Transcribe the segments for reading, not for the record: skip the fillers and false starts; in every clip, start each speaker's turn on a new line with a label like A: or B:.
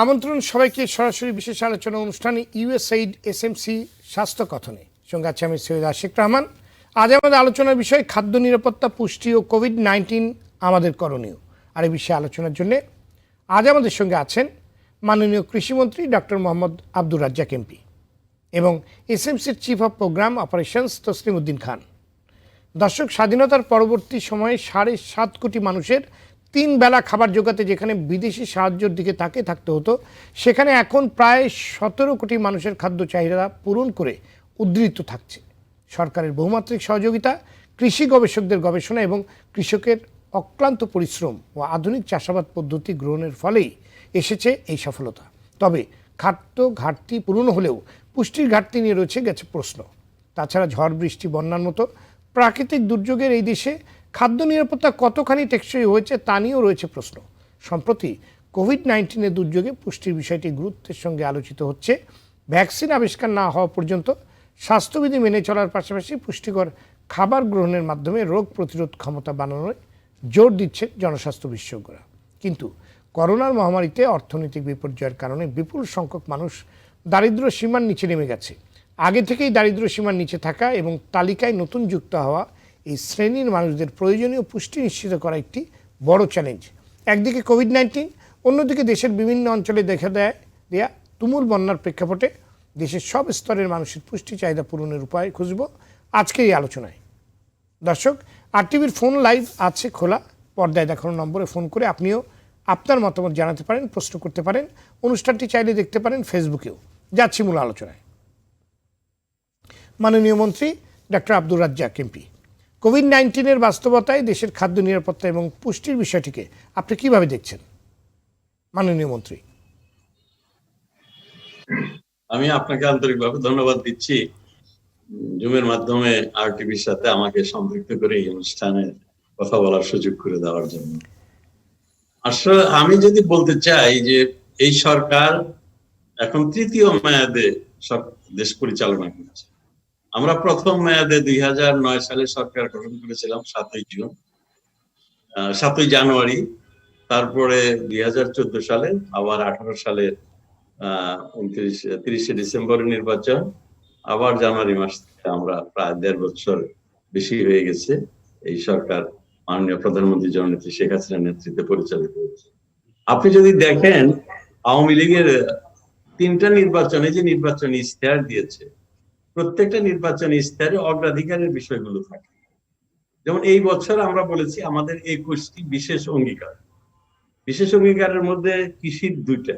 A: আমন্ত্রণ সবাইকে সরাসরি বিশেষ আলোচনা অনুষ্ঠানে ইউএসএইড এসএমসি স্বাস্থ্য কথনে। সঙ্গে আছে আমি সৈয়দ আশিক রহমান। আজ আমাদের আলোচনার বিষয় খাদ্য নিরাপত্তা, পুষ্টি ও কোভিড-19 আমাদের করণীয়। আর এই বিষয়ে আলোচনার জন্য আজ আমাদের সঙ্গে আছেন মাননীয় কৃষিমন্ত্রী ডক্টর মোহাম্মদ আব্দুর রাজ্জাক এমপি এবং এসএমসির chief of programme operations Taslim Uddin Khan. দর্শক, স্বাধীনতার পরবর্তী সময়ে 7.5 কোটি মানুষের 3 বেলা খাবার জোগাতে যেখানে বিদেশি সাহায্যের দিকে থাকতে হতো, সেখানে এখন প্রায় 17 কোটি মানুষের খাদ্য চাহিদা পূরণ করে উদ্ধৃত থাকছে সরকারের বহুমাত্রিক সহযোগিতা, কৃষি গবেষকদের গবেষণা এবং কৃষকের অক্লান্ত পরিশ্রম ও আধুনিক চাষাবাদ পদ্ধতি গ্রহণের ফলেই এসেছে এই সফলতা। তবে খাদ্য ঘাটতি পূরণ হলেও পুষ্টির ঘাটতি নিয়ে গেছে প্রশ্ন। তাছাড়া ঝড় বৃষ্টি, বন্যার মতো প্রাকৃতিক দুর্যোগের এই দেশে খাদ্য নিরাপত্তা কতখানি টেকসই হয়েছে তা নিয়েও রয়েছে প্রশ্ন। সম্প্রতি কোভিড-19 দুর্যোগে পুষ্টির বিষয়টি গুরুত্বের সঙ্গে আলোচিত হচ্ছে। ভ্যাকসিন আবিষ্কার না হওয়া পর্যন্ত স্বাস্থ্যবিধি মেনে চলার পাশাপাশি পুষ্টিকর খাবার গ্রহণের মাধ্যমে রোগ প্রতিরোধ ক্ষমতা বাড়ানোর জোর দিচ্ছেন জনস্বাস্থ্য বিশেষজ্ঞরা। কিন্তু করোনার মহামারীতে অর্থনৈতিক বিপর্যয়ের কারণে বিপুল সংখ্যক মানুষ দারিদ্র্য সীমার নিচে নেমে গেছে। আগে থেকেই দারিদ্র্য সীমার নিচে থাকা এবং তালিকায় নতুন যুক্ত হওয়া এই শ্রেণীর মানুষদের প্রয়োজনীয় পুষ্টি নিশ্চিত করা একটি বড় চ্যালেঞ্জ। একদিকে কোভিড-19, অন্যদিকে দেশের বিভিন্ন অঞ্চলে দেখা দেয়া তুমুল বন্যার প্রেক্ষাপটে দেশের সব স্তরের মানুষের পুষ্টি চাহিদা পূরণের উপায় খুঁজব আজকের এই আলোচনায়। দর্শক, আরটিভির ফোন লাইভ আছে খোলা, পর্দায় দেখানো নম্বরে ফোন করে আপনিও আপনার মতামত জানাতে পারেন, প্রশ্ন করতে পারেন। অনুষ্ঠানটি চাইলে দেখতে পারেন ফেসবুকেও। যাচ্ছি মূল আলোচনায়। মাননীয় মন্ত্রী ডক্টর আব্দুর রাজ্জাক এমপি, কোভিড-19 বাস্তবতায় দেশের খাদ্য নিরাপত্তা এবং পুষ্টির বিষয়টিকে আপনি কিভাবে দেখছেন মাননীয় মন্ত্রী?
B: আমি আপনাকে আন্তরিকভাবে ধন্যবাদ দিচ্ছি জুমের মাধ্যমে আরটিভির সাথে আমাকে সম্পৃক্ত করে এই অনুষ্ঠানে কথা বলার সুযোগ করে দেওয়ার জন্য। আসলে আমি যদি বলতে চাই যে এই সরকার এখন তৃতীয় মেয়াদে সব দেশ পরিচালনা করছে। আমরা প্রথম মেয়াদে 2009 সালে সরকার গঠন করেছিলাম 7 জানুয়ারি। তারপরে 2014 সালে, আবার 18 সালের 30 ডিসেম্বরের নির্বাচন, আবার জানুয়ারি মাস থেকে আমরা প্রায় 1.5 বছর বেশি হয়ে গেছে এই সরকার মাননীয় প্রধানমন্ত্রী জননেত্রী শেখ হাসিনার নেতৃত্বে পরিচালিত হচ্ছে। আপনি যদি দেখেন আওয়ামী লীগের 3টা নির্বাচনে যে নির্বাচনী ইশতেহার দিয়েছে, প্রত্যেকটা নির্বাচনী ইশতেহারে অগ্রাধিকারের বিষয়গুলো থাকে। যেমন এই বছর আমরা বলেছি আমাদের 21টি বিশেষ অঙ্গীকার। বিশেষ অঙ্গীকারের মধ্যে কৃষির 2টা।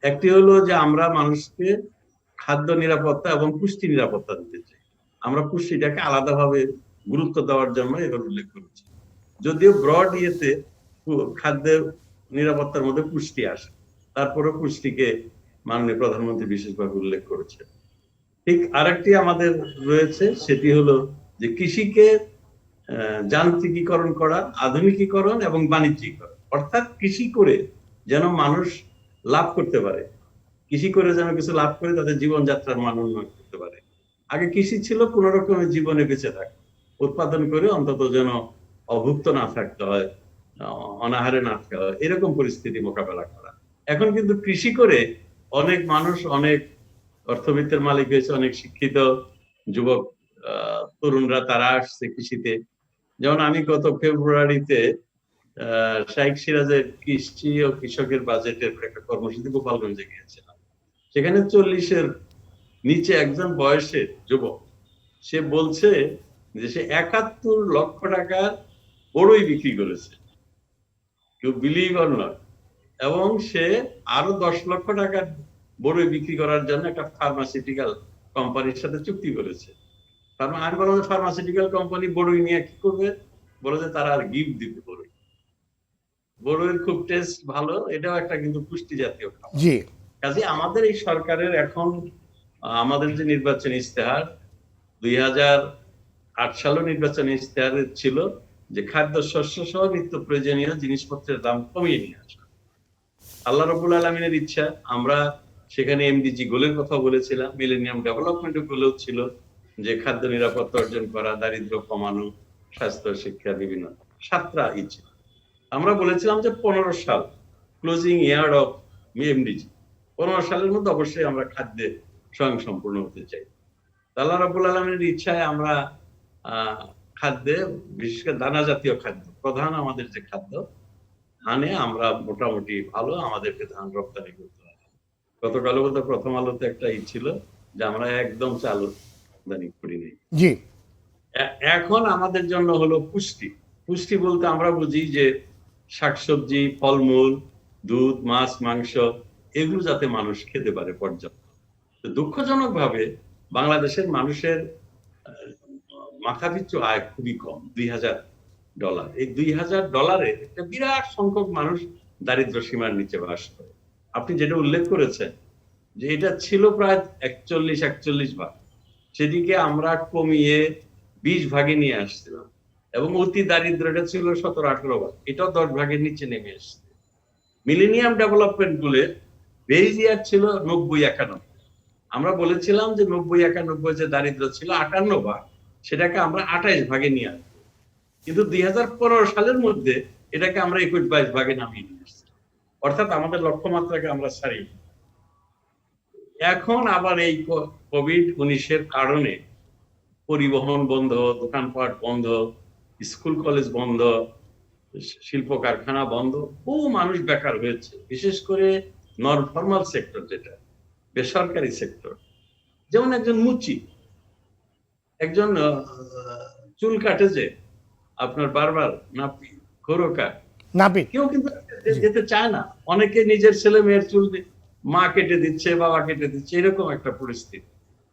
B: একটি হলো যে আমরা মানুষকে খাদ্য নিরাপত্তা এবং পুষ্টি নিরাপত্তা দিতে চাই। আমরা পুষ্টিটাকে আলাদাভাবে গুরুত্ব দেওয়ার জন্য এগুলো উল্লেখ করেছি। যদিও ব্রড ইয়েতে খাদ্যের নিরাপত্তার মধ্যে পুষ্টি আসে, তারপরে পুষ্টিকে মাননীয় প্রধানমন্ত্রী বিশেষভাবে উল্লেখ করেছে। ঠিক আরেকটি আমাদের রয়েছে, সেটি হলো যে কৃষিকে যান্ত্রিকীকরণ করা, আধুনিকীকরণ এবং বাণিজ্যিকরণ। অর্থাৎ কৃষি করে যেন মানুষ লাভ করতে পারে, কৃষি করে যেন কিছু লাভ করে তাদের জীবনযাত্রার মান উন্নয়ন করতে পারে। আগে কৃষি ছিল কোন রকমের জীবনে বেঁচে থাকা, উৎপাদন করে অন্তত যেন অভুক্ত না থাকতে হয়, অনাহারে না থাকতে হয়, এরকম পরিস্থিতি মোকাবেলা করা। এখন কিন্তু কৃষি করে অনেক মানুষ অনেক অর্থবিত্তের মালিক হয়েছে, অনেক শিক্ষিত যুবক তরুণরা তারা আসছে কৃষিতে। যেমন আমি গত ফেব্রুয়ারিতে শাইখ সিরাজের কৃষি ও কৃষকের বাজেটের একটা কর্মসূচি গোপালগঞ্জে গিয়েছিলাম। সেখানে 40-এর নিচে একজন বয়সের যুবক, সে বলছে যে সে 71 লক্ষ টাকার বড়ই বিক্রি করেছে, ইউ বিলিভ অর নট। এবং সে আরো 10 লক্ষ টাকার বড়ই বিক্রি করার জন্য একটা ফার্মাসিউটিক্যাল কোম্পানির সাথে চুক্তি করেছে। আমি বললাম ফার্মাসিউটিক্যাল কোম্পানি বড়ই নিয়ে কি করবে? বলে যে তারা আর গিফট দিবে বড়ই। বড়ইয়ের খুব টেস্ট ভালো, এটাও একটা কিন্তু পুষ্টি জাতীয় খাবার। কাজে আমাদের এই সরকারের এখন আমাদের যে নির্বাচনী ইশতেহার 2008 সালের নির্বাচনী ইশতেহারে ছিল যে খাদ্য শস্য সহ নিত্য প্রয়োজনীয় জিনিসপত্রের দাম কমিয়ে নিয়ে আসা। আল্লাহ রাব্বুল আলামিনের ইচ্ছা, আমরা সেখানে এমডিজি গোলের কথা বলেছিলাম, মিলেনিয়াম ডেভেলপমেন্ট গোলও ছিল যে খাদ্য নিরাপত্তা অর্জন করা, দারিদ্র্য কমানো, স্বাস্থ্য, শিক্ষা, বিভিন্ন 7টা ইচ্ছা। আমরা বলেছিলাম যে 15 সাল ক্লোজিং ইয়ার অফ এমডিজি 15 সালের মধ্যে অবশ্যই আমরা খাদ্যে স্বয়ংসম্পূর্ণ হতে চাই। আল্লাহ রাব্বুল আলামিনের ইচ্ছায় আমরা খাদ্যে, বিশেষ করে দানা জাতীয় খাদ্য, প্রধান আমাদের যে খাদ্য, ধানে আমরা মোটামুটি ভালো, আমাদেরকে ধান রপ্তানি করতে হবে। গতকাল বোধ প্রথম আলোতে একটা ছিল যে আমরা একদম চাল রপ্তানি করি নাই।
A: জি,
B: এখন আমাদের জন্য হলো পুষ্টি। পুষ্টি বলতে আমরা বুঝি যে শাকসবজি, ফলমূল, দুধ, মাছ, মাংস এগুলো যাতে মানুষ খেতে পারে পর্যাপ্ত। দুঃখজনক ভাবে বাংলাদেশের মানুষের মাথাপিছু আয় খুবই কম, $2000। এই $2000 একটা বিরাট সংখ্যক মানুষ দারিদ্র সীমার নিচে বাস করে। আপনি যেটা উল্লেখ করেছেন যে এটা ছিল প্রায় 41 ভাগ, সেদিকে আমরা কমিয়ে 20 ভাগে নিয়ে আসছিলাম, এবং অতি দারিদ্রটা ছিল 17-18 ভাগ, এটাও 10 ভাগের নিচে নেমে এসছে। মিলেনিয়াম ডেভেলপমেন্ট গোলের বেজ ইয়ার ছিল 90-91। আমরা বলেছিলাম যে 90-91 যে দারিদ্র ছিল 58 ভাগ, সেটাকে আমরা 28 ভাগে নিয়ে আসবো, কিন্তু 2015 সালের মধ্যে এটাকে আমরা 21-22 ভাগে নামিয়ে নিয়ে আসছি। অর্থাৎ আমাদের লক্ষ্যমাত্রাকে আমরা ছাড়ি। এখন আবার এই কোভিড-19 কারণে পরিবহন বন্ধ, দোকানপাট বন্ধ, স্কুল কলেজ বন্ধ, শিল্প কারখানা বন্ধ, বহু মানুষ বেকার হয়েছে। বিশেষ করে নন ফর্মাল সেক্টর, যেটা বেসরকারি সেক্টর, যেমন একজন মুচি, একজন চুল কাটে যে আপনার বারবার নাপি, খোরকা, কেউ কিন্তু যেতে চায় না। অনেকে নিজের ছেলে মেয়ের চুল মা কেটে দিচ্ছে, বাবা কেটে দিচ্ছে, এরকম একটা পরিস্থিতি।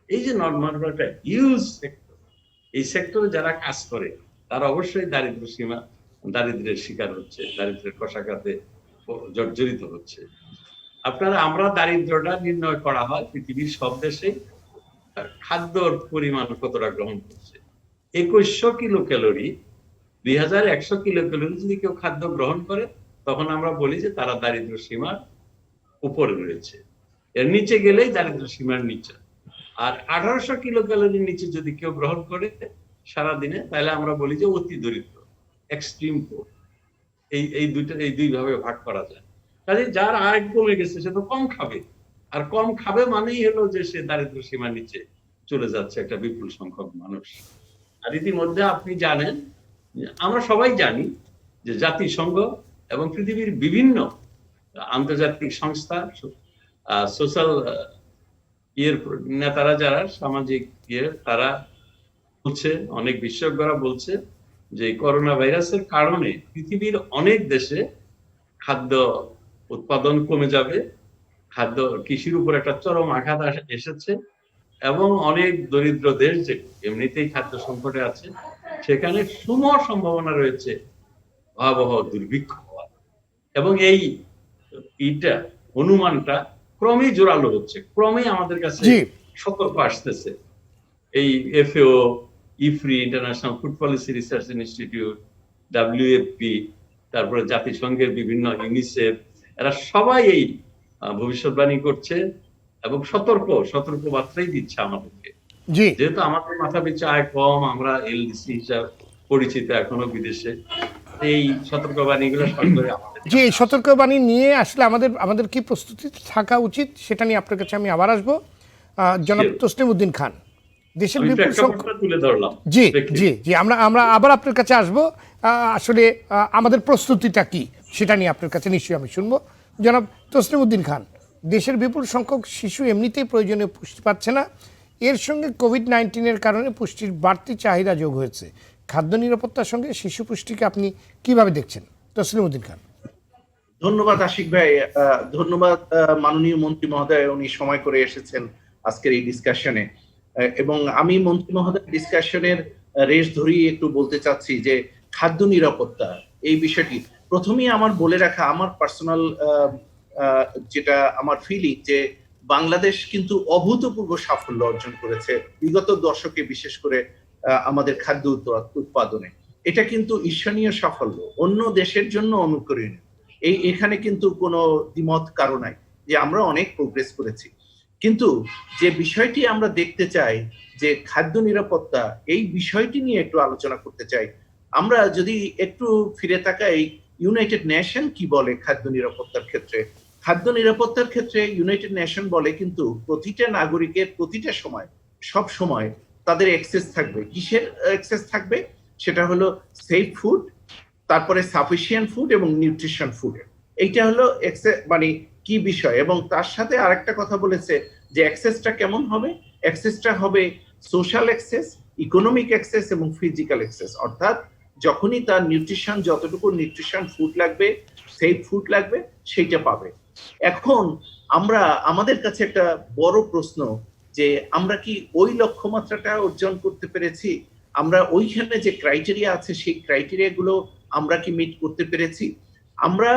B: এই যে নর্মাল একটা হিউজ সেক্টর, এই সেক্টরে যারা কাজ করে তারা অবশ্যই দারিদ্রের শিকার হচ্ছে, দারিদ্রের কষাঘাতে জর্জরিত হচ্ছে। আমরা দারিদ্রটা নির্ণয় করা হয় পৃথিবীর সব দেশে খাদ্যর পরিমাণ কতটা গ্রহণ করছে। 2100 কিলো ক্যালোরি, 2100 কিলো ক্যালোরি যদি কেউ খাদ্য গ্রহণ করে, তখন আমরা বলি যে তারা দারিদ্র সীমার উপরে রয়েছে। এর নিচে গেলেই দারিদ্র সীমার নিচে। আর 1800 কিলো ক্যালোরির নিচে যদি কেউ গ্রহণ করে সারাদিনে, তাহলে আমরা বলি যে অতি দরিদ্র, এক্সট্রিম পোর। এই দুই ভাবে ভাগ করা যায়। কাজে যার আয় কমে গেছে সে তো কম খাবে, আর কম খাবে মানেই হলো যে সে দারিদ্র সীমার নিচে চলে যাচ্ছে একটা বিপুল সংখ্যক মানুষ। আর ইতিমধ্যে আপনি জানেন, আমরা সবাই জানি যে জাতিসংঘ এবং পৃথিবীর বিভিন্ন আন্তর্জাতিক সংস্থা, সোশ্যাল নেতারা, যারা সামাজিক তারা বলছে, অনেক বিশেষজ্ঞরা বলছে যে করোনা ভাইরাসের কারণে পৃথিবীর অনেক দেশে খাদ্য উৎপাদন কমে যাবে, খাদ্য কৃষির উপর একটা চরম আঘাত এসেছে, এবং অনেক দরিদ্র দেশ যে এমনিতেই খাদ্য সংকটে আছে, সেখানে সুমর সম্ভাবনা রয়েছে ভয়াবহ দুর্ভিক্ষ হওয়ার। এবং এইটা অনুমানটা ক্রমেই জোরালো হচ্ছে, ক্রমেই আমাদের কাছে সতর্ক আসতেছে। এই FAO, IFPRI, international food policy research institute, WFP, তারপরে জাতিসংঘের বিভিন্ন ইউনিসেফ, এরা সবাই এই ভবিষ্যৎবাণী করছে এবং সতর্ক বার্তাই দিচ্ছে আমাদেরকে। যেহেতু আমাদের মাথা পিছু আয় কম, আমরা LDC হিসাবে পরিচিত এখনো বিদেশে, এই সতর্কবাণীগুলো সরকারি আমাদের
A: যে এই সতর্কবাণী নিয়ে আসলে আমাদের কি প্রস্তুতি থাকা উচিত, সেটা নিয়ে আপনার কাছে আমি আবার আসবো। জনাব তসলিম উদ্দিন খান, দেশের বিপুল সংখ্যক
B: তুলে ধরলাম।
A: জি জি জি আমরা আবার আপনার কাছে আসবো। আসলে আমাদের প্রস্তুতিটা কি সেটা নিয়ে আপনার কাছে নিশ্চয়ই আমি শুনবো। জনাব তসলিম উদ্দিন খান, দেশের বিপুল সংখ্যক শিশু এমনিতেই প্রয়োজনীয় পুষ্টি পাচ্ছে না, এর সঙ্গে কোভিড-19 কারণে পুষ্টির বাড়তি চাহিদা যোগ হয়েছে। খাদ্য নিরাপত্তার সঙ্গে শিশু পুষ্টিকে আপনি কিভাবে দেখছেন? তসলিম উদ্দিন খান।
C: ধন্যবাদ আশিক ভাই, ধন্যবাদ মাননীয় মন্ত্রী মহোদয়, উনি সময় করে এসেছেন আজকের এই ডিসকাশনে। এবং আমি মন্ত্রী মহোদয় ডিসকাশনের রেশ ধরেই একটু বলতে চাচ্ছি যে খাদ্য নিরাপত্তা এই বিষয়টি প্রথমেই আমার বলে রাখা, আমার পার্সোনাল যেটা আমার ফিলিং, যে বাংলাদেশ কিন্তু অভূতপূর্ব সাফল্য অর্জন করেছে বিগত দশকে, বিশেষ করে আমাদের খাদ্য উৎপাদনে। এটা কিন্তু ঈর্ষণীয় সাফল্য, অন্য দেশের জন্য অনুকরণীয়। এখানে কিন্তু কোনো দ্বিমত কারো নাই যে আমরা অনেক প্রোগ্রেস করেছি। কিন্তু যে বিষয়টি আমরা দেখতে চাই যে খাদ্য নিরাপত্তা, এই বিষয়টি নিয়ে একটু আলোচনা করতে চাই। আমরা যদি একটু ফিরে তাকাই, ইউনাইটেড নেশন কি বলে খাদ্য নিরাপত্তার ক্ষেত্রে, খাদ্য নিরাপত্তার ক্ষেত্রে ইউনাইটেড নেশন বলে কিন্তু প্রতিটা নাগরিকের প্রতিটা সময় সব সময় তাদের অ্যাক্সেস থাকবে। কিসের অ্যাক্সেস থাকবে? সেটা হলো সেফ ফুড, তারপরে সাফিসিয়েন্ট ফুড এবং নিউট্রিশন ফুড। এইটা হলো মানে কি বিষয়। এবং তার সাথে আরেকটা কথা বলেছে যে অ্যাক্সেসটা কেমন হবে? অ্যাক্সেসটা হবে সোশ্যাল অ্যাক্সেস, ইকোনমিক অ্যাক্সেস এবং ফিজিক্যাল অ্যাক্সেস। অর্থাৎ যখনই তার নিউট্রিশন, যতটুকু নিউট্রিশন ফুড লাগবে, সেফ ফুড লাগবে, সেইটা পাবে। এখন আমাদের কাছে একটা বড় প্রশ্ন যে আমরা কি ওই লক্ষ্যমাত্রাটা অর্জন করতে পেরেছি? আমরা ওইখানে যে ক্রাইটেরিয়া আছে সেই ক্রাইটেরিয়া গুলো আমরা কি মিট করতে পেরেছি? আমরা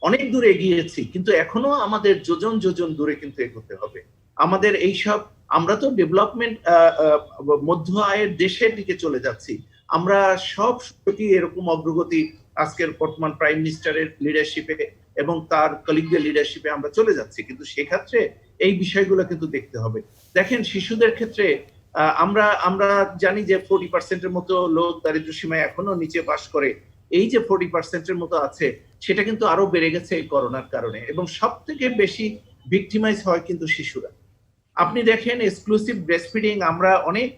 C: অনেক দূরে এগিয়েছি, কিন্তু এখনো আমাদের যোজন যোজন দূরে কিন্তু এগোতে হবে। আমাদের এইসব, আমরা তো ডেভেলপমেন্ট মধ্য আয়ের দেশের দিকে চলে যাচ্ছি। আমরা সব কি এরকম অগ্রগতি আজকের বর্তমান প্রাইম মিনিস্টারের লিডারশিপে এবং তার কলিগদের লিডারশিপে আমরা চলে যাচ্ছি, কিন্তু সেক্ষেত্রে এই বিষয়গুলো কিন্তু দেখতে হবে। দেখেন, শিশুদের ক্ষেত্রে আমরা জানি যে 40% মতো লোক দারিদ্র্য সীমায় এখনো নিচে বাস করে। এই যে 40% মতো আছে, সেটা কিন্তু আরো বেড়ে গেছে এই করোনার কারণে, এবং সব থেকে বেশি ভিক্টিমাইজ হয় কিন্তু শিশুরা। আপনি দেখেন এক্সক্লুসিভ ব্রেস্টফিডিং, আমরা অনেক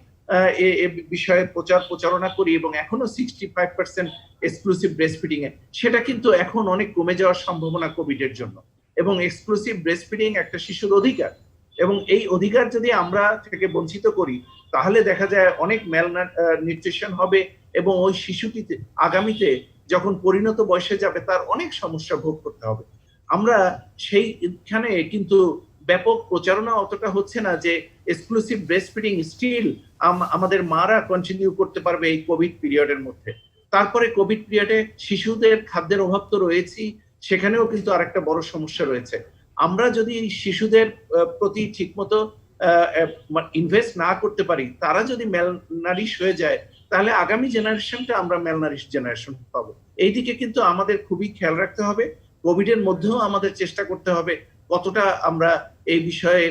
C: বিষয়ে প্রচারণা করি এবং এখনো 65% এক্সক্লুসিভ ব্রেস্টফিডিং এ, সেটা কিন্তু এখন অনেক কমে যাওয়ার সম্ভাবনা কোভিড এর জন্য। এবং এক্সক্লুসিভ ব্রেস্টফিডিং একটা শিশুর অধিকার, এবং এই অধিকার যদি আমরা থেকে বঞ্চিত করি তাহলে দেখা যায় অনেক নিউট্রিশন হবে, এবং ওই শিশুটিতে আগামীতে যখন পরিণত বয়সে যাবে তার অনেক সমস্যা ভোগ করতে হবে। আমরা সেইখানে কিন্তু ব্যাপক প্রচারণা অতটা হচ্ছে না যে এক্সক্লুসিভ ব্রেস্টফিডিং স্টিল আমাদের মারা কন্টিনিউ করতে পারবে এই কোভিড পিরিয়ডের মধ্যে। তারপরে কোভিড পিরিয়ডে শিশুদের খাদ্যের অভাব তো রয়েছেই, সেখানেও কিন্তু আরেকটা বড় সমস্যা রয়েছে। আমরা যদি শিশুদের প্রতি ঠিকমতো ইনভেস্ট না করতে পারি, তারা যদি ম্যালনারিশ হয়ে যায়, তাহলে আগামী জেনারেশনটা আমরা ম্যালনারিশ জেনারেশন পাবো। এইদিকে কিন্তু আমাদের খুবই খেয়াল রাখতে হবে। কোভিড এর মধ্যেও আমাদের চেষ্টা করতে হবে কতটা আমরা এই বিষয়ে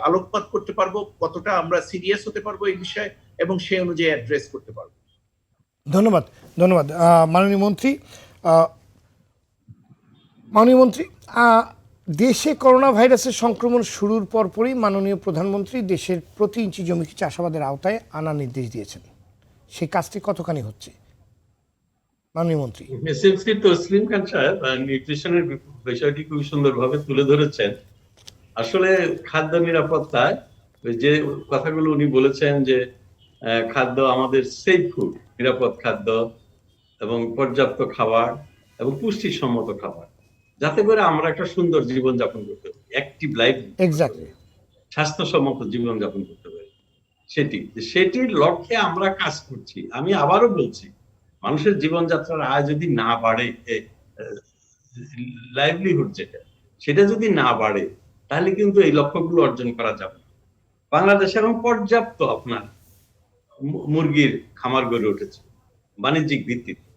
C: আলোকপাত করতে পারবো, কতটা আমরা সিরিয়াস হতে পারবো এই বিষয়ে, এবং সেই অনুযায়ী অ্যাড্রেস করতে পারবো।
A: ধন্যবাদ। মাননীয় মন্ত্রী, দেশে করোনা ভাইরাসের সংক্রমণ শুরুর পরপরই মাননীয় প্রধানমন্ত্রী দেশের প্রতি ইঞ্চি জমিকে চাষাবাদের আওতায় আনার নির্দেশ দিয়েছেন। সেই কাজটি কতখানি হচ্ছে মাননীয় মন্ত্রী?
B: এসএমসি তসলিম খান সাহেব নিউট্রিশনের বিষয়টি খুব সুন্দরভাবে তুলে ধরেছেন। আসলে খাদ্য নিরাপত্তায় যে কথাগুলো উনি বলেছেন যে খাদ্য আমাদের সেফ ফুড, নিরাপদ খাদ্য এবং পর্যাপ্ত খাবার এবং পুষ্টিসম্মত খাবার, যাতে করে আমরা একটা সুন্দর জীবন যাপন করতে পারি, অ্যাক্টিভ লাইফ,
A: এক্স্যাক্টলি
B: স্বাস্থ্যসম্মত জীবন যাপন করতে পারি, সেটির লক্ষ্যে আমরা কাজ করছি। আমি আবারও বলছি, মানুষের জীবনযাত্রার আয় যদি না বাড়ে, লাইভলিহুড সেটা যদি না বাড়ে, তাহলে কিন্তু এই লক্ষ্যগুলো অর্জন করা যাবে। বাংলাদেশে এখন পর্যাপ্ত আপনার মুরগির খামার গড়ে উঠেছে বাণিজ্যিক ভিত্তিতে,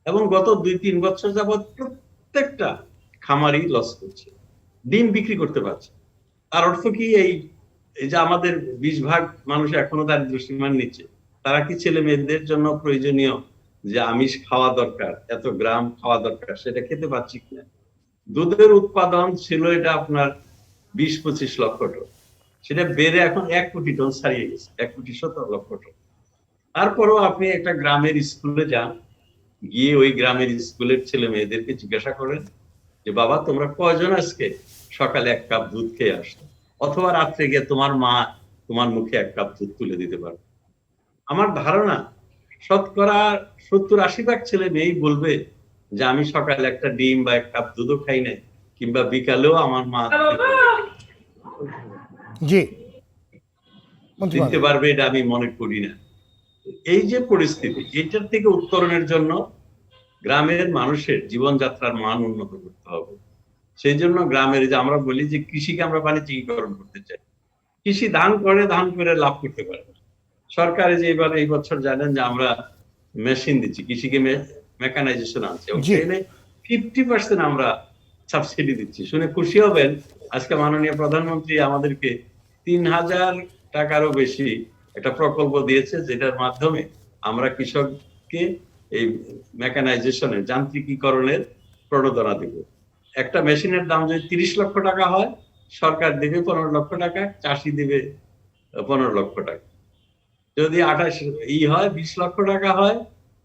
B: এবং গত 2-3 বছর যাবৎ প্রত্যেকটা খামারই লস করছে, ডিম বিক্রি করতে পারছে। তার অর্থ কি? এই যে আমাদের 20% মানুষ এখনো দারিদ্র্য সীমার নিচে, তারা কি ছেলে মেয়েদের জন্য প্রয়োজনীয় যে আমিষ খাওয়া দরকার, এত গ্রাম খাওয়া দরকার, সেটা খেতে পাচ্ছি কিনা? দুধের উৎপাদন ছিল এটা আপনার 20-25 লক্ষ টন, সেটা বেড়ে এখন 1 কোটি টন ছাড়িয়ে গেছে, 1,70,00,000 টন। তারপরেও আপনি একটা গ্রামের স্কুলে যান, গিয়ে ওই গ্রামের স্কুলের ছেলে মেয়েদেরকে জিজ্ঞাসা করেন যে বাবা তোমরা কয়জন আজকে সকালে 1 কাপ দুধ খেয়ে আসতো, অথবা রাত্রে গিয়ে তোমার মা তোমার মুখে 1 কাপ দুধ তুলে দিতে পারবে। আমার ধারণা 70-80% ছেলে মেয়েই বলবে যে আমি সকালে একটা ডিম বা 1 কাপ দুধও খাই নাই, কিংবা বিকালেও আমার মা দিতে পারবে, এটা আমি মনে করি না। এই যে পরিস্থিতি, এটার থেকে উত্তরণের জন্য গ্রামের মানুষের জীবনযাত্রার মান উন্নত করতে হবে। সেই জন্য গ্রামের, যে আমরা বলি যে কৃষিকে আমরা বাণিজ্যিকীকরণ করতে চাই, কৃষি ধান করে লাভ করতে পারে না। সরকারে যে এবার এই বছর জানেন যে আমরা মেশিন দিচ্ছি, কৃষিকে মেকানাইজেশন আনছে, 50% আমরা সাবসিডি দিচ্ছি। শুনে খুশি হবেন, আজকে মাননীয় প্রধানমন্ত্রী আমাদেরকে 3,000 টাকারও বেশি একটা প্রকল্প দিয়েছে, যেটার মাধ্যমে আমরা কৃষককে এই মেকানাইজেশনের, যান্ত্রিকীকরণের প্রণোদনা দেব। একটা মেশিনের দাম যদি 30 লক্ষ টাকা হয়, সরকার দেবে 15 লক্ষ টাকা, চাষি দেবে 15 লক্ষ টাকা। যদি 20 লক্ষ টাকা হয়,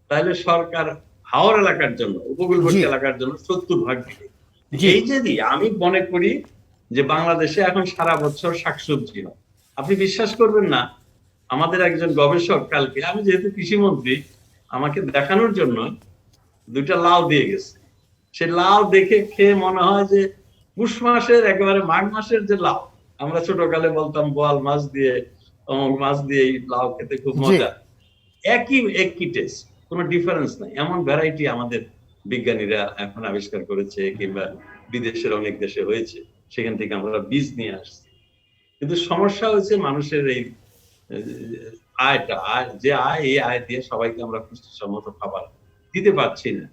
B: তাহলে সরকার হাওর এলাকার জন্য, উপকূলবর্তী
A: জি
B: এলাকার জন্য 70 ভাগ দিবে।
A: জি
B: এই যে আমি মনে করি যে বাংলাদেশে এখন সারা বছর শাকসবজি হয়। আপনি বিশ্বাস করবেন না, আমাদের একজন গবেষক কালকে, আমি যেহেতু কৃষিমন্ত্রী, আমাকে দেখানোর জন্য 2টা লাউ দিয়ে গেছে। সে লাউ দেখে খেয়ে মনে হয় যে পুষ মাসের একেবারে মাঘ মাসের যে লাউ, আমরা ছোটকালে বলতাম বোয়াল মাছ দিয়ে, অমল মাছ দিয়ে এই লাউ খেতে খুব
A: জি
B: মজা। একই একই টেস্ট, কোনো ডিফারেন্স নাই। এমন ভ্যারাইটি আমাদের বিজ্ঞানীরা এখন আবিষ্কার করেছে, কিংবা বিদেশের অনেক দেশে হয়েছে, সেখান থেকে আমরা বীজ নিয়ে আসছি। কিন্তু সমস্যা হচ্ছে মানুষের এই যে আয়, এই আয় দিয়ে সবাইকে আমরা পুষ্টিসম্মত খাবার দিতে পারছি না।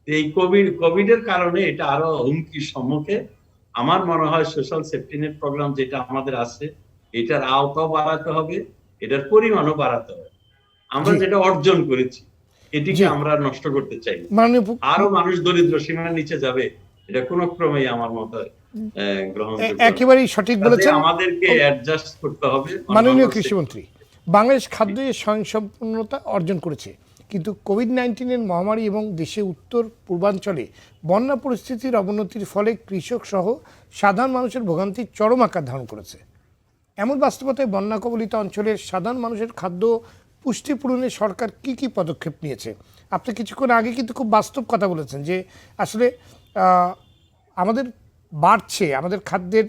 B: এই কোভিড এর কারণে এটা আরো হুমকির সম্মুখে। আমার মনে হয় সোশ্যাল সেফটি নেট প্রোগ্রাম যেটা আমাদের আছে, এটার আওতাও বাড়াতে হবে, এটার পরিমাণও বাড়াতে হবে। আমরা
A: জি
B: যেটা অর্জন করেছি এটিকে
A: জি
B: আমরা নষ্ট করতে চাই না।
A: মাননীয়
B: আরো মানুষ দরিদ্র সীমার নিচে যাবে, এটা কোনো ক্রমেই আমার মতে গ্রহণযোগ্য না।
A: একেবারেই সঠিক
B: কাজে
A: বলেছেন
B: আমাদেরকে অ্যাডজাস্ট করতে হবে অন্যান্য
A: মাননীয় কৃষিমন্ত্রী। বাংলাদেশ খাদ্যে স্বয়ংসম্পূর্ণতা অর্জন করেছে, কিন্তু কোভিড-19 মহামারী এবং দেশে উত্তর পূর্বাঞ্চলে বন্যা পরিস্থিতির অবনতির ফলে কৃষক সহ সাধারণ মানুষের ভোগান্তি চরম আকার ধারণ করেছে। এমন বাস্তবতায় বন্যা কবলিত অঞ্চলের সাধারণ মানুষের খাদ্য পুষ্টি পূরণে সরকার কি কি পদক্ষেপ নিয়েছে? আপনি কিছুক্ষণ আগে কিন্তু খুব বাস্তব কথা বলেছেন যে আসলে আমাদের বাড়ছে, আমাদের খাদ্যের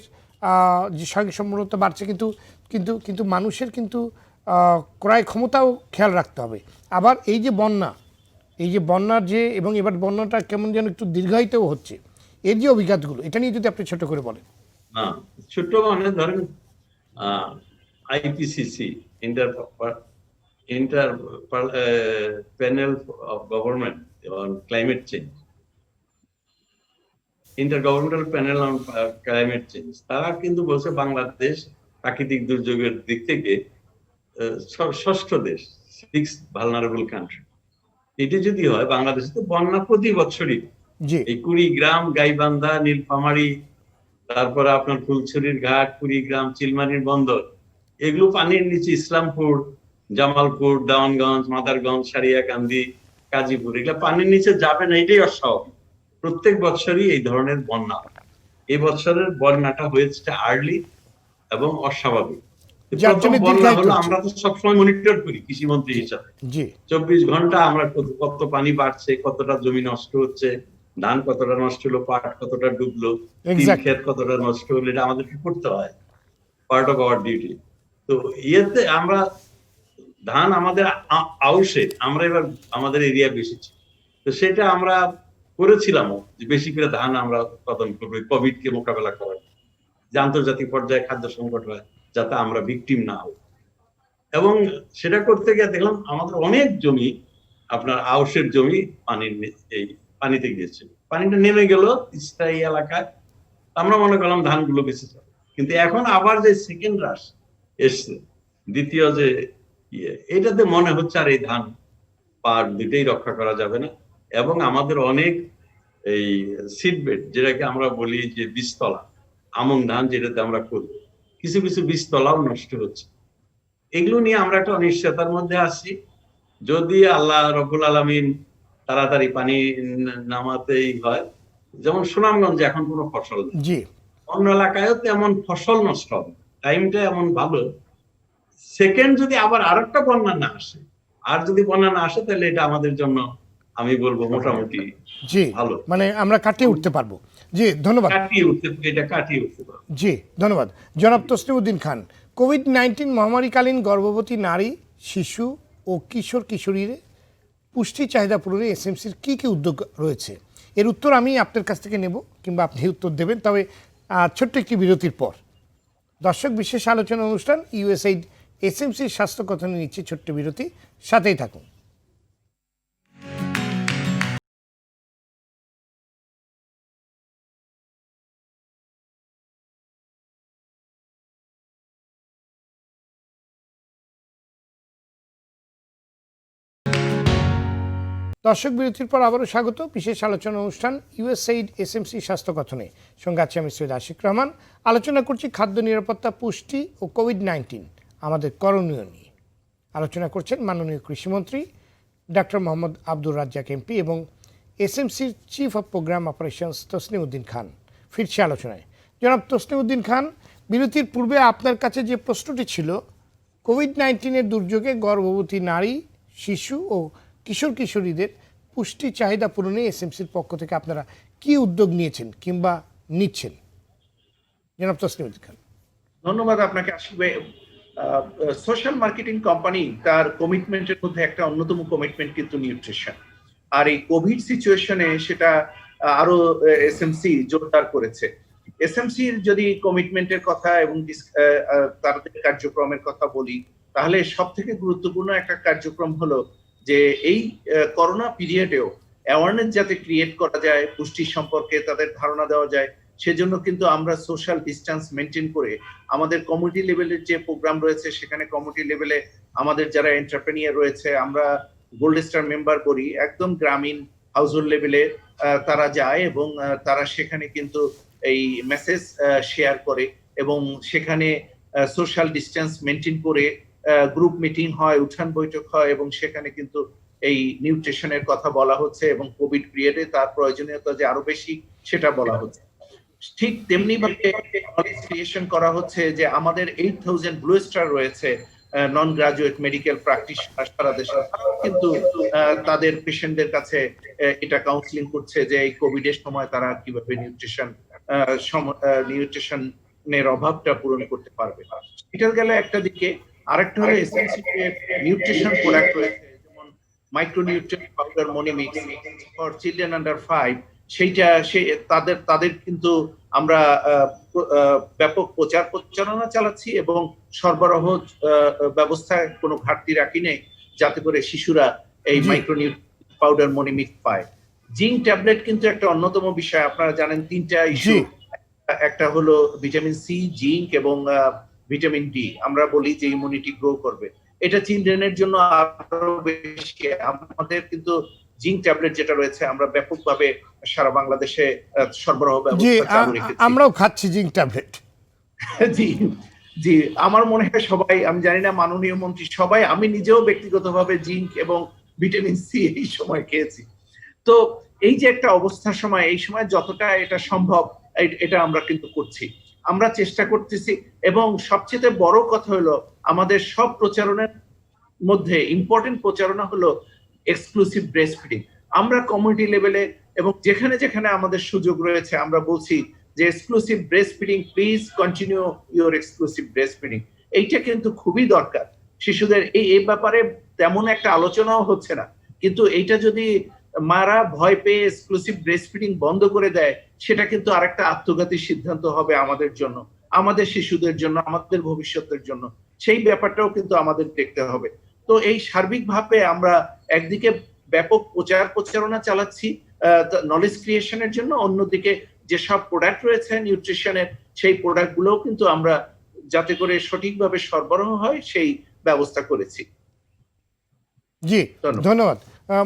A: যে স্বয়ংসম্পূর্ণতা বাড়ছে, কিন্তু কিন্তু কিন্তু মানুষের কিন্তু ক্রয় ক্ষমতাও খেয়াল রাখতে হবে। আবার এই যে বন্যা, এই যে বন্যার যে, এবং এবার বন্যাটা কেমন যেন একটু দীর্ঘায়িতও হচ্ছে, এর যে অভিঘাতগুলো, এটা নিয়ে যদি আপনি ছোট করে বলেন।
B: না, ছোট মানে ধরেন IPCC, inter inter panel of government on climate change, inter governmental panel on climate change, তারা কিন্তু বলছে বাংলাদেশ প্রাকৃতিক দুর্যোগের দিক থেকে ষষ্ঠ দেশ, 6th ভালনারেবল কান্ট্রি। এটি যদি হয়, বাংলাদেশে তো বন্যা প্রতি বছরই,
A: জি
B: এই কুড়িগ্রাম, গাইবান্ধা, নীলফামারী, তারপরে আপনার ফুলছড়ির ঘাট, কুড়িগ্রাম, চিলমারির বন্দর, এগুলো পানির নিচে। ইসলামপুর, জামালপুর, দেওয়ানগঞ্জ, মাদারগঞ্জ, সারিয়াকান্দি, কাজীপুর, এগুলো পানির নিচে যাবে না, এটাই অস্বাভাবিক। প্রত্যেক বছরই এই ধরনের বন্যা। এই বছরের বন্যাটা হয়েছে আর্লি এবং অস্বাভাবিক।
A: যার
B: প্রথম
A: জন্য
B: বন্যা
A: দীর্ঘায়িত
B: হলো,
A: হচ্ছে।
B: আমরা তো সবসময় মনিটর করি কৃষিমন্ত্রী হিসাবে,
A: জি
B: 24 ঘন্টা আমরা কত পানি বাড়ছে, কতটা জমি নষ্ট হচ্ছে, ধান কতটা নষ্ট হলো, পাট কতটা ডুবলো, তিল
A: এক্স্যাক্টলি
B: ক্ষেত কতটা নষ্ট হলো, এটা আমাদেরকে করতে হয়, পার্ট অফ আওয়ার ডিউটি। তো ইয়েতে আমরা ধান আমাদের আউশে, আমরা এবার আমাদের এরিয়া বেশি ছিল, তো সেটা আমরা করেছিলাম যে বেশি করে ধান আমরা উৎপাদন করবো কোভিড কে মোকাবেলা করার, যে আন্তর্জাতিক পর্যায়ে খাদ্য সংকট হয়, যাতে আমরা ভিকটিম না হই। এবং সেটা করতে গিয়ে দেখলাম আমাদের অনেক জমি, আপনার আউশের জমি এই পানিতে গিয়েছিল, পানিটা নেমে গেল স্থায়ী এলাকায়। আমরা মনে করলাম ধানগুলো বেঁচে যাবে, কিন্তু এখন আবার যে সেকেন্ড রাশ এসছে, দ্বিতীয় যে এটাতে মনে হচ্ছে আর এই ধান পাট দুটেই রক্ষা করা যাবে না। এবং আমাদের অনেক এই সিডবেড, যেটাকে আমরা বলি যে বীজতলা, আমন ধান যেটাতে আমরা করি, কিছু কিছু বীজতলাও নষ্ট হচ্ছে। এগুলো নিয়ে আমরা একটা অনিশ্চয়তার মধ্যে আছি। যদি আল্লাহ রব্বুল আলামিন তাড়াতাড়ি পানি নামাতেই হয়, যেমন সুনামগঞ্জে এখন কোনো ফসল নেই,
A: জি
B: অন্য এলাকায়ও তেমন ফসল নষ্ট হবে, টাইমটা এমন ভালো। সেকেন্ড যদি আবার আরেকটা বন্যা না আসে, আর যদি বন্যা না আসে, তাহলে এটা আমাদের জন্য আমি বলবো মোটামুটি
A: জি
B: ভালো,
A: মানে আমরা কাটিয়ে উঠতে পারবো। জি ধন্যবাদ।
B: এটা কাটিয়ে উঠতে পারবো।
A: জি ধন্যবাদ জনাব তসলিমউদ্দিন খান। কোভিড-19 মহামারীকালীন গর্ভবতী নারী, শিশু ও কিশোর কিশোরীর পুষ্টি চাহিদা পূরণে এসএমসির কী কী উদ্যোগ রয়েছে, এর উত্তর আমি আপনার কাছ থেকে নেব, কিংবা আপনি উত্তর দেবেন, তবে ছোট্ট একটি বিরতির পর। দর্শক, বিশেষ আলোচনা অনুষ্ঠান ইউএসএইড এসএমসির স্বাস্থ্য কথনে নিচ্ছে ছোট্ট বিরতি, সাথেই থাকুন। দর্শক বিরতির পর আবারও স্বাগত বিশেষ আলোচনা অনুষ্ঠান ইউএসএইড এসএমসি স্বাস্থ্য কথনে। সঙ্গে আছি আমি সৈয়দ আশিক রহমান। আলোচনা করছি খাদ্য নিরাপত্তা, পুষ্টি ও কোভিড-19 আমাদের করণীয় নিয়ে। আলোচনা করছেন মাননীয় কৃষিমন্ত্রী ডক্টর মোহাম্মদ আব্দুর রাজ্জাক এমপি এবং এসএমসির chief of programme operations Tasnim Uddin Khan. ফিরছে আলোচনায়। জনাব তসনিম উদ্দিন খান, বিরতির পূর্বে আপনার কাছে যে প্রশ্নটি ছিল, কোভিড-19 দুর্যোগে গর্ভবতী নারী, শিশু ও কিশোর কিশোরীদের পুষ্টি চাহিদা পূরণে এসএমসির পক্ষ থেকে আপনারা কি উদ্যোগ নিয়েছেন কিংবা নিচ্ছেন? জনাব তসনিম উদ্দিন খান।
C: ধন্যবাদ আপনাকে আশিক ভাই। সোশ্যাল মার্কেটিং কোম্পানি তার কমিটমেন্টের মধ্যে একটা অন্যতম কমিটমেন্ট কিন্তু নিউট্রিশন, আর এই কোভিড সিচুয়েশনে সেটা আরো এসএমসি জোরদার করেছে। এসএমসির যদি কমিটমেন্টের কথা এবং তাদের কার্যক্রমের কথা বলি, তাহলে সব থেকে গুরুত্বপূর্ণ একটা কার্যক্রম হলো যে এই করোনা পিরিয়ডেও অ্যাওয়ারনেস যাতে ক্রিয়েট করা যায়, পুষ্টি সম্পর্কে তাদের ধারণা দেওয়া যায়, সেজন্য কিন্তু আমরা সোশ্যাল ডিস্টেন্স মেনটেন করে আমাদের কমিউনিটি লেভেলের যে প্রোগ্রাম রয়েছে, সেখানে কমিউনিটি লেভেলে আমাদের যারা এন্টারপ্রেনিয়ার রয়েছে, আমরা গোল্ড স্টার মেম্বার করি, একদম গ্রামীণ হাউসহোল্ড লেভেলে তারা যায় এবং তারা সেখানে কিন্তু এই মেসেজ শেয়ার করে এবং সেখানে সোশ্যাল ডিস্টেন্স মেনটেন করে গ্রুপ মিটিং হয়, উঠান বৈঠক হয় এবং সেখানে কিন্তু এই নিউট্রিশনের কথা বলা হচ্ছে এবং কোভিড পিরিয়ডে তার প্রয়োজনীয়তা যে আরো বেশি সেটা বলা হচ্ছে। ঠিক তেমনি ভাবে ক্রিয়েশন করা হচ্ছে যে আমাদের 8000 ব্লু স্টার রয়েছে নন গ্রাজুয়েট মেডিকেল প্র্যাকটিশনার সারা দেশে, কিন্তু তাদের পেশেন্টদের কাছে এটা কাউন্সিলিং করছে যে এই কোভিড এর সময় তারা কিভাবে নিউট্রিশনের অভাবটা পূরণ করতে পারবে। এটা গেলে একটা দিকে। আরেকটা হলো এসএনসি নিউট্রিশন প্রোডাক্ট রয়েছে, যেমন micronutrient powder MoniMix for children under 5, সেইটা তাদের কিন্তু আমরা ব্যাপক প্রচারণা চালাচ্ছি এবং সরবরাহ ব্যবস্থায় কোনো ঘাটতি রাখি নেই, যাতে করে শিশুরা এই মাইক্রোনিউট্রিয়েন্ট পাউডার মনিমিক্স পায়। জিঙ্ক ট্যাবলেট কিন্তু একটা অন্যতম বিষয়। আপনারা জানেন 3টা ইস্যু, একটা হলো ভিটামিন সি, জিঙ্ক এবং ভিটামিন ডি। আমরা বলি যে ইমিউনিটি গ্রো করবে, এটা চিলড্রেনের জন্য আরো বেশি। আমাদের কিন্তু জিঙ্ক ট্যাবলেট যেটা রয়েছে আমরা ব্যাপকভাবে সারা বাংলাদেশে সরবরাহ ব্যবস্থা চালু রেখেছি।
A: আমরাও খাচ্ছি জিঙ্ক ট্যাবলেট।
C: জি জি, আমার মনে হয় সবাই, আমি জানি না মাননীয় মন্ত্রী, সবাই, আমি নিজেও ব্যক্তিগতভাবে জিঙ্ক এবং ভিটামিন সি এই সময় খেয়েছি। তো এই যে একটা অবস্থার সময়, এই সময় যতটা এটা সম্ভব এটা আমরা কিন্তু করছি, আমরা চেষ্টা করতেছি। এবং সবচেয়ে বড় কথা হলো আমাদের সব প্রচারণার মধ্যে ইম্পর্টেন্ট প্রচারণা হলো এক্সক্লুসিভ ব্রেস্ট ফিডিং। আমরা কমিউনিটি লেভেলে এবং যেখানে যেখানে আমাদের সুযোগ রয়েছে আমরা বলছি যে exclusive breast feeding, please continue your exclusive breast feeding. এইটা কিন্তু খুবই দরকার। শিশুদের এই ব্যাপারে তেমন একটা আলোচনাও হচ্ছে না, কিন্তু এইটা যদি মারা ভয় পেয়ে এক্সক্লুসিভ ব্রেস্ট ফিডিং বন্ধ করে দেয়, সেটা কিন্তু আরেকটা আত্মঘাতী সিদ্ধান্ত হবে আমাদের জন্য, আমাদের শিশুদের জন্য, আমাদের ভবিষ্যতের জন্য। সেই ব্যাপারটাও কিন্তু আমাদের দেখতে হবে। তো এই সার্বিকভাবে আমরা একদিকে ব্যাপক প্রচারণা চালাচ্ছি নলেজ ক্রিয়েশনের জন্য, অন্যদিকে যেসব প্রোডাক্ট রয়েছে নিউট্রিশনের, সেই প্রোডাক্ট গুলোও কিন্তু আমরা যাতে করে সঠিকভাবে সরবরাহ হয় সেই ব্যবস্থা করেছি।
A: জি, ধন্যবাদ।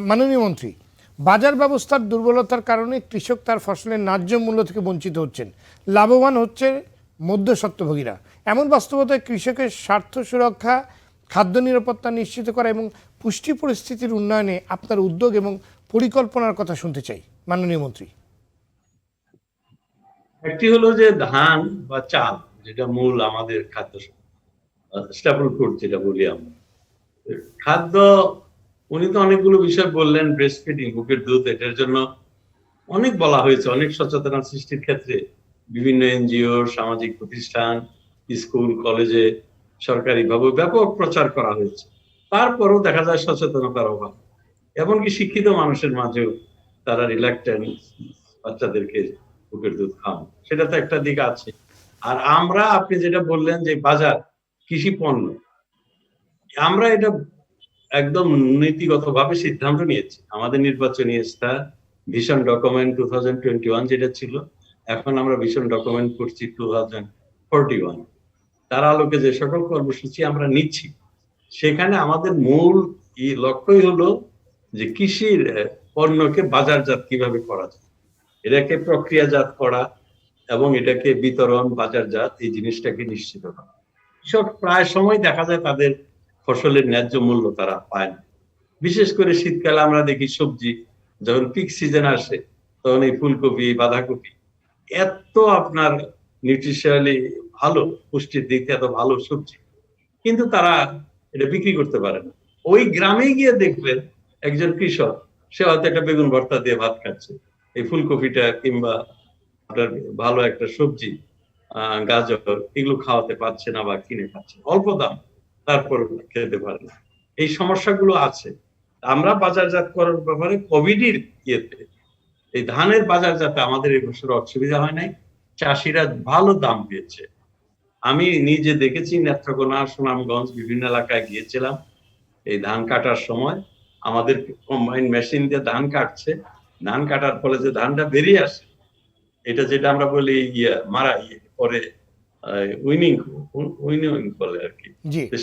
A: মাননীয় মন্ত্রী, বাজার ব্যবস্থার দুর্বলতার কারণে কৃষক তার ফসলের ন্যায্য মূল্য থেকে বঞ্চিত হচ্ছেন, লাভবান হচ্ছে মধ্যস্বত্বভোগীরা। এমন বাস্তবতায় কৃষকের স্বার্থ সুরক্ষা, খাদ্য নিরাপত্তা নিশ্চিত করা এবং পুষ্টি পরিস্থিতির উন্নয়নে আপনার উদ্যোগ এবং পরিকল্পনার কথা শুনতে চাই মাননীয় মন্ত্রী।
B: একটি হলো যে ধান বা চাল, যেটা মূল আমাদের খাদ্য স্ট্যাপল ফুড যেটা বলি আমরা, খাদ্য। উনি তো অনেকগুলো বিষয় বললেন, ব্রেস্ট ফিডিং, বুকের দুধ, এটার জন্য অনেক বলা হয়েছে, অনেক সচেতনতা সৃষ্টির ক্ষেত্রে বিভিন্ন এনজিও, সামাজিক প্রতিষ্ঠান, স্কুল, কলেজে, সরকারি ভাবে ব্যাপক প্রচার করা হয়েছে। তারপরেও দেখা যায় সচেতনতার অভাব, এমনকি শিক্ষিত মানুষের মাঝেও তারা রিল্যাক্টেন্ট বাচ্চাদেরকে বুকের দুধ খাওয়ান। সেটা তো একটা দিক আছে। আর আমরা, আপনি যেটা বললেন যে বাজার কৃষি পণ্য, আমরা এটা একদম নীতিগতভাবে সিদ্ধান্ত নিয়েছি। আমাদের নির্বাচনী ইস্তাহার ভিশন ডকুমেন্ট 2021 যেটা ছিল, এখন আমরা ভিশন ডকুমেন্ট করছি 2041। তার আলোকে যে সকল কর্মসূচি আমরা নিচ্ছি, সেখানে আমাদের মূল লক্ষ্যই হলো যে কৃষির পণ্যকে বাজারজাত কিভাবে করা যায়, এটাকে প্রক্রিয়াজাত করা এবং এটাকে বিতরণ বাজারজাত এই জিনিসটাকে নিশ্চিত করা। কৃষক প্রায় সময় দেখা যায় তাদের ফসলের ন্যায্য মূল্য তারা পায় না। বিশেষ করে শীতকালে আমরা দেখি সবজি যখন পিক সিজন আসে তখন এই ফুলকপি বাঁধাকপি এত আপনার নিউট্রিশনালি ভালো, পুষ্টির দিক থেকে এত ভালো সবজি, কিন্তু তারা এটা বিক্রি করতে পারে না। ওই গ্রামে গিয়ে দেখবেন একজন কৃষক সে হয়তো একটা বেগুন ভর্তা দিয়ে ভাত খাচ্ছে, এই ফুলকপিটা কিংবা আপনার ভালো একটা সবজি গাজর এগুলো খাওয়াতে পারছে না বা কিনে খাচ্ছে অল্প দাম, তারপর খেতে পারে না। এই সমস্যাগুলো আছে। আমরা বাজারজাত করার ব্যাপারে কোভিড এর ইয়েতে এই ধানের বাজারজাতে আমাদের এই বছর অসুবিধা হয় নাই, চাষিরা ভালো দাম পেয়েছে। আমি নিজে দেখেছি নেত্রকোনা, সুনামগঞ্জ বিভিন্ন এলাকায় গিয়েছিলাম এই ধান কাটার সময়, আমাদের কম্বাইন মেশিন দিয়ে ধান কাটছে, ধান কাটার ফলে যে ধানটা বেরিয়ে আসে এটা যেটা আমরা বলি মারা পরে উইনিং বলে আর কি,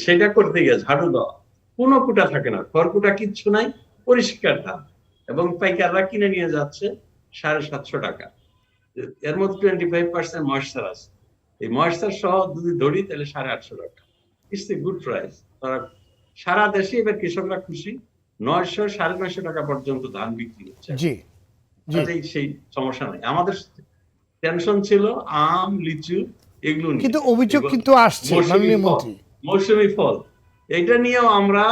B: সেটা করতে গিয়ে ঝাড়ু দেওয়া কোনো কুটা থাকে না, খড়কুটা কিচ্ছু নাই, পরিষ্কার ধান, এবং পাইকাররা কিনে নিয়ে যাচ্ছে 750 টাকা। এর মধ্যে 25% ময়েশ্চার আছে, এই ময়েশ্চার সহ যদি ধরি তাহলে 850 টাকা। It's a good price. তারা সারা দেশে এবার কৃষকরা খুশি, 900 950 টাকা পর্যন্ত ধান বিক্রি হচ্ছে। সেই সমস্যা নাই। আমাদের টেনশন ছিল আম, লিচু এগুলো নিয়ে,
A: কিন্তু অভিযোগ কিন্তু আসছে মাননীয় মন্ত্রী,
B: মৌসুমী ফল এটা নিয়েও আমরা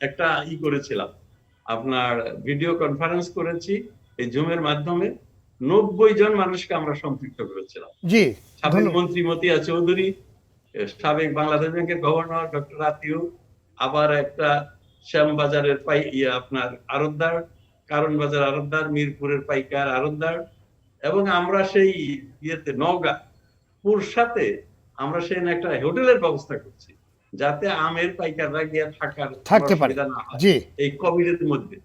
B: একটা করেছিলাম, আপনার ভিডিও কনফারেন্স করেছি এই জুমের মাধ্যমে, 90 জন মানুষকে আমরা সম্পৃক্ত করেছিলাম।
A: জি,
B: সাবেক মন্ত্রী মতিয়া চৌধুরী, সাবেক বাংলাদেশ ব্যাংকের গভর্নর ডক্টর আতিউ, আবার একটা শ্যামবাজারের আপনার আড়তদার, কারণ বাজার আড়তদার, মিরপুরের পাইকার আড়তদার, এবং আমরা সেই নওগাঁ পুর সাথে আমরা সেই একটা হোটেলের ব্যবস্থা করছি যাতে আমের পাইকাররা গিয়ে থাকতে পারে এই কোভিড এর মধ্যে,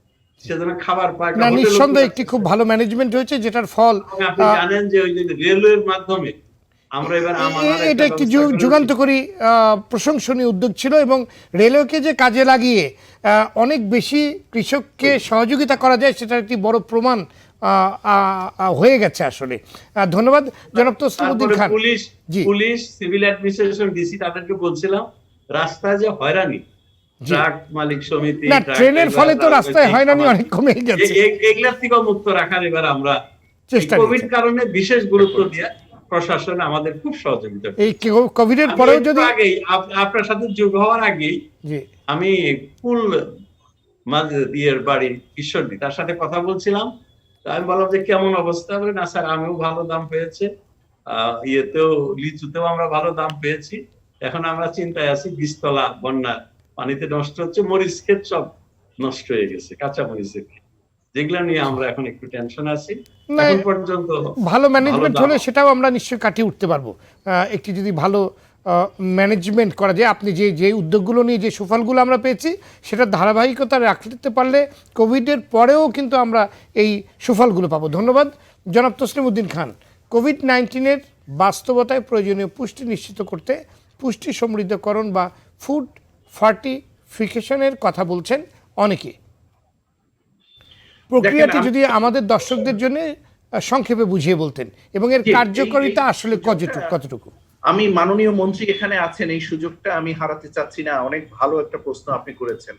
B: সেজন্য খাবার পায় না।
A: নিঃসন্দেহে একটি খুব ভালো ম্যানেজমেন্ট হয়েছে, যেটার ফল
B: আপনি জানেন যে ওই যে রেলওয়ের মাধ্যমে আমরা এবার
A: এটা একটি যুগান্তকারী প্রশংসনীয় উদ্যোগ ছিল, এবং রেলওয়েকে যে কাজে লাগিয়ে অনেক বেশি কৃষককে সহযোগিতা করা যায় সেটার একটি বড় প্রমাণ হয়ে গেছে আসলে। ধন্যবাদ জনাব তসলিমউদ্দিন খান।
B: পুলিশ, সিভিল অ্যাডমিনিস্ট্রেশন, ডিসি তাদেরকে বলছিলাম রাস্তায় যে হয়রানি, ট্রাক মালিক সমিতি,
A: ট্রেনের ফলে তো রাস্তায় হয়রানি অনেক কমে গেছে,
B: এগুলার থেকে মুক্ত রাখার এবার আমরা চেষ্টা করছি। কোভিড কারণে বিশেষ গুরুত্ব দিয়ে প্রশাসন আমাদের খুব সহযোগিতা।
A: এই কোভিড এর পরেও যদি
B: আগেই আপনার সাথে যোগ হওয়ার আগেই আমি ফুল ইয়ের বাড়ি ঈশ্বরদী তার সাথে কথা বলছিলাম, আমি বললাম যে কেমন অবস্থা, বলে না স্যার আমিও ভালো দাম পেয়েছে, ইয়েতেও লিচুতেও আমরা ভালো দাম পেয়েছি, এখন আমরা চিন্তায় আছি বীজতলা বন্যা পানিতে নষ্ট হচ্ছে, মরিচ ক্ষেত সব নষ্ট হয়ে গেছে, কাঁচা মরিচের ক্ষেত, যেগুলো নিয়ে আমরা এখন একটু টেনশন আছি। এখন পর্যন্ত
A: ভালো ম্যানেজমেন্ট হলে সেটাও আমরা নিশ্চয়ই কাটিয়ে উঠতে পারবো। একটি যদি ভালো ম্যানেজমেন্ট করা যায়, আপনি যে উদ্যোগগুলো নিয়ে যে সুফলগুলো আমরা পেয়েছি সেটার ধারাবাহিকতা রাখতে পারলে কোভিডের পরেও কিন্তু আমরা এই সুফলগুলো পাবো। ধন্যবাদ জনাব তসলিমউদ্দিন খান। কোভিড-19 বাস্তবতায় প্রয়োজনীয় পুষ্টি নিশ্চিত করতে পুষ্টি সমৃদ্ধকরণ বা ফুড ফর্টিফিকেশনের কথা বলছেন অনেকে। প্রক্রিয়াটি যদি আমাদের দর্শকদের জন্য সংক্ষেপে বুঝিয়ে বলতেন, এবং এর কার্যকারিতা আসলে কতটুকু।
C: আমি মাননীয় মন্ত্রী এখানে আছেন, এই সুযোগটা আমি হারাতে চাচ্ছি না। অনেক ভালো একটা প্রশ্ন আপনি করেছেন।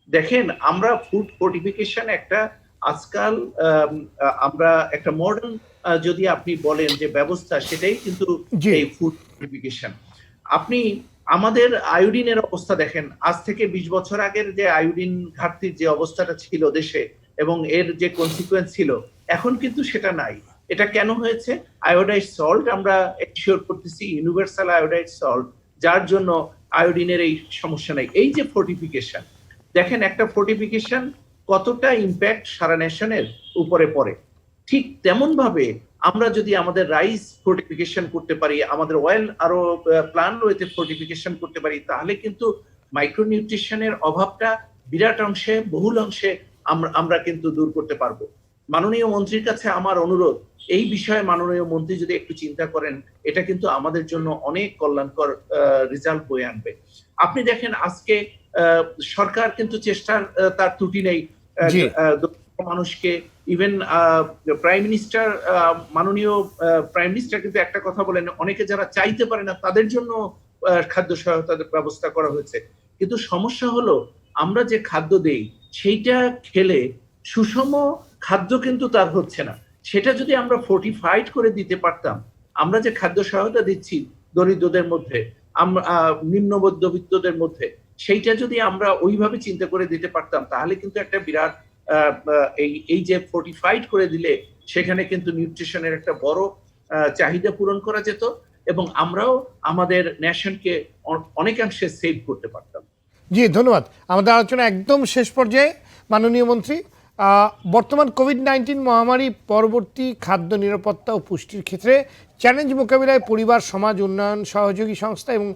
C: দেখেন, আমরা ফুড ফর্টিফিকেশন একটা আজকাল আমরা একটা মডার্ন যদি আপনি বলেন যে ব্যবস্থা, সেটাই কিন্তু এই ফুড ফর্টিফিকেশন। আপনি আমাদের আয়োডিনের অবস্থা দেখেন, আজ থেকে 20 বছর আগের যে আয়োডিন ঘাটতির যে অবস্থাটা ছিল দেশে এবং এর যে কনসিকুয়েন্স ছিল, এখন কিন্তু সেটা নাই। এটা কেন হয়েছে? আয়োডাইড সল্ট আমরা এনশিওর করতেছি, ইউনিভার্সাল আয়োডাইড সল্ট, যার জন্য আয়োডিনের এই সমস্যা নাই। এই যে ফর্টিফিকেশন, দেখেন একটা ফর্টিফিকেশন কতটা ইম্প্যাক্ট সারা নেশনের উপরে পড়ে। ঠিক তেমন ভাবে আমরা যদি আমাদের রাইস ফর্টিফিকেশন করতে পারি, আমাদের অয়েল আরো প্লান্ট ওয়েতে ফর্টিফিকেশন করতে পারি, তাহলে কিন্তু মাইক্রোনিউট্রিশনের অভাবটা বিরাট অংশে, বহুল অংশে আমরা কিন্তু দূর করতে পারবো। মাননীয় মন্ত্রীর কাছে আমার অনুরোধ, এই বিষয়ে মাননীয় মন্ত্রী যদি একটু চিন্তা করেন, এটা কিন্তু আমাদের জন্য অনেক কল্যাণকর রেজাল্ট বয়ে আনবে। আপনি দেখেন আজকে সরকার কিন্তু চেষ্টার তার ত্রুটি নেই,
A: জি।
C: দরিদ্র মানুষকে, ইভেন প্রাইম মিনিস্টার, মাননীয় প্রাইম মিনিস্টার কিন্তু একটা কথা বলেন, অনেকে যারা চাইতে পারে না তাদের জন্য খাদ্য সহায়তার ব্যবস্থা করা হয়েছে। কিন্তু সমস্যা হলো আমরা যে খাদ্য দেই সেইটা খেলে সুষম খাদ্য কিন্তু তার হচ্ছে না। সেটা যদি আমরা ফোর্টিফাইড করে দিতে পারতাম, আমরা যে খাদ্য সহায়তা দিচ্ছি দরিদ্রদের মধ্যে, নিম্ন মধ্যবিত্তদের মধ্যে, সেইটা যদি আমরা ওইভাবে চিন্তা করে দিতে পারতাম, তাহলে কিন্তু একটা বিরাট এই যে ফোর্টিফাইড করে দিলে সেখানে কিন্তু নিউট্রিশনের একটা বড় চাহিদা পূরণ করা যেত এবং আমরাও আমাদের ন্যাশনকে অনেকাংশে সেভ করতে পারতাম।
A: জি, ধন্যবাদ। আমাদের আলোচনা একদম শেষ পর্যায়ে। মাননীয় মন্ত্রী, বর্তমান কোভিড-19 মহামারী পরবর্তী খাদ্য নিরাপত্তা ও পুষ্টির ক্ষেত্রে চ্যালেঞ্জ মোকাবিলায় পরিবার সমাজ উন্নয়ন সহযোগী সংস্থা এবং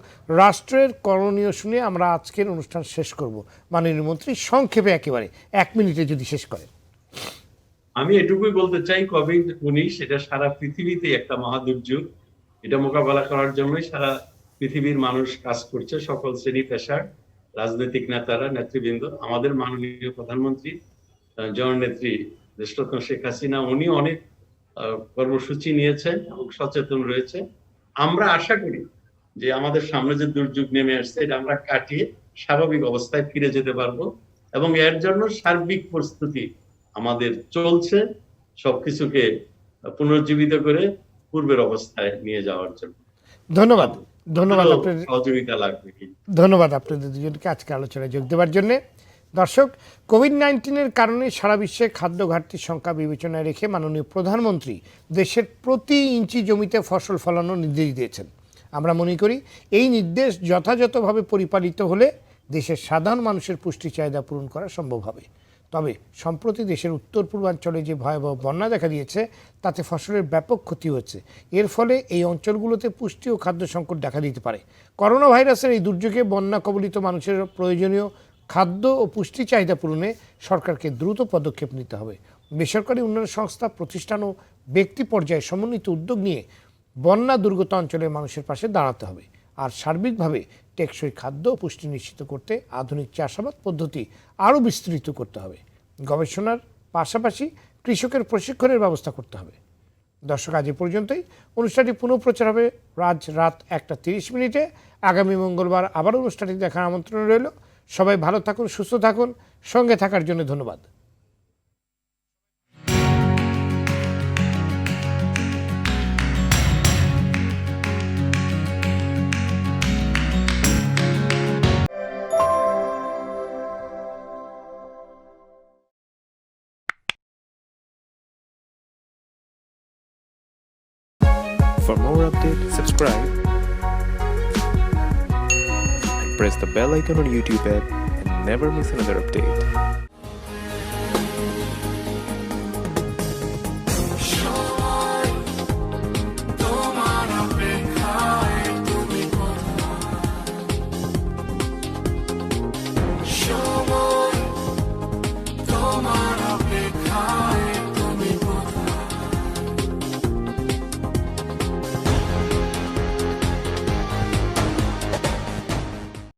A: রাষ্ট্রের করণীয় শুনে আমরা আজকের অনুষ্ঠান শেষ করব। মাননীয় মন্ত্রী, সংক্ষেপে একেবারে 1 মিনিটে যদি শেষ করেন।
B: আমি এটুকুই বলতে চাই, কোভিড-19 এটা সারা পৃথিবীতে একটা মহাদুর্যোগ। এটা মোকাবেলা করার জন্যই সারা পৃথিবীর মানুষ কাজ করছে, সকল শ্রেণী পেশার, রাজনৈতিক নেতারা, নেতৃবৃন্দ। আমাদের মাননীয় প্রধানমন্ত্রী জননেত্রী দেশরত্ন শেখ হাসিনা, উনি অনেক কর্মসূচি নিয়েছেন এবং সচেতন রয়েছে। আমরা আশা করি যে আমাদের সামনে যে দুর্যোগ নেমে আসছে এটা আমরা কাটিয়ে স্বাভাবিক অবস্থায় ফিরে যেতে পারবো এবং এর জন্য সার্বিক প্রস্তুতি আমাদের চলছে, সবকিছুকে পুনর্জীবিত করে পূর্বের অবস্থায় নিয়ে যাওয়ার জন্য।
A: ধন্যবাদ। ধন্যবাদ আপনাদের,
B: সহযোগিতা লাগবে কি?
A: ধন্যবাদ আপনাদের দুজনকে আজকে আলোচনায় যোগ দেওয়ার জন্য। দর্শক, কোভিড-19-এর কারণে সারা বিশ্বে খাদ্য ঘাটতির সংখ্যা বিবেচনায় রেখে মাননীয় প্রধানমন্ত্রী দেশের প্রতি ইঞ্চি জমিতে ফসল ফলানোর নির্দেশ দিয়েছেন। আমরা মনে করি এই নির্দেশ যথাযথভাবে পরিপালিত হলে দেশের সাধারণ মানুষের পুষ্টি চাহিদা পূরণ করা সম্ভব হবে। তবে সম্প্রতি দেশের উত্তর পূর্বাঞ্চলে যে ভয়াবহ বন্যা দেখা দিয়েছে তাতে ফসলের ব্যাপক ক্ষতি হচ্ছে। এর ফলে এই অঞ্চলগুলোতে পুষ্টি ও খাদ্য সংকট দেখা দিতে পারে। করোনা ভাইরাসের এই দুর্যোগে বন্যা কবলিত মানুষের প্রয়োজনীয় খাদ্য ও পুষ্টি চাহিদা পূরণে সরকারকে দ্রুত পদক্ষেপ নিতে হবে। বেসরকারি উন্নয়ন সংস্থা, প্রতিষ্ঠান ও ব্যক্তি পর্যায়ে সমন্বিত উদ্যোগ নিয়ে বন্যা দুর্গত অঞ্চলের মানুষের পাশে দাঁড়াতে হবে। আর সার্বিকভাবে টেকসই খাদ্য ও পুষ্টি নিশ্চিত করতে আধুনিক চাষাবাদ পদ্ধতি আরও বিস্তৃত করতে হবে। গবেষণার পাশাপাশি কৃষকের প্রশিক্ষণের ব্যবস্থা করতে হবে। দর্শক, আজ এ পর্যন্তই। অনুষ্ঠানটি পুনঃপ্রচার হবে আজ রাত 1:30 আগামী মঙ্গলবার আবার অনুষ্ঠানটি দেখার আমন্ত্রণ রইল। সবাই ভালো থাকুন, সুস্থ থাকুন। সঙ্গে থাকার জন্য ধন্যবাদ।
D: For more updates, subscribe and press the bell icon on YouTube app and never miss another update.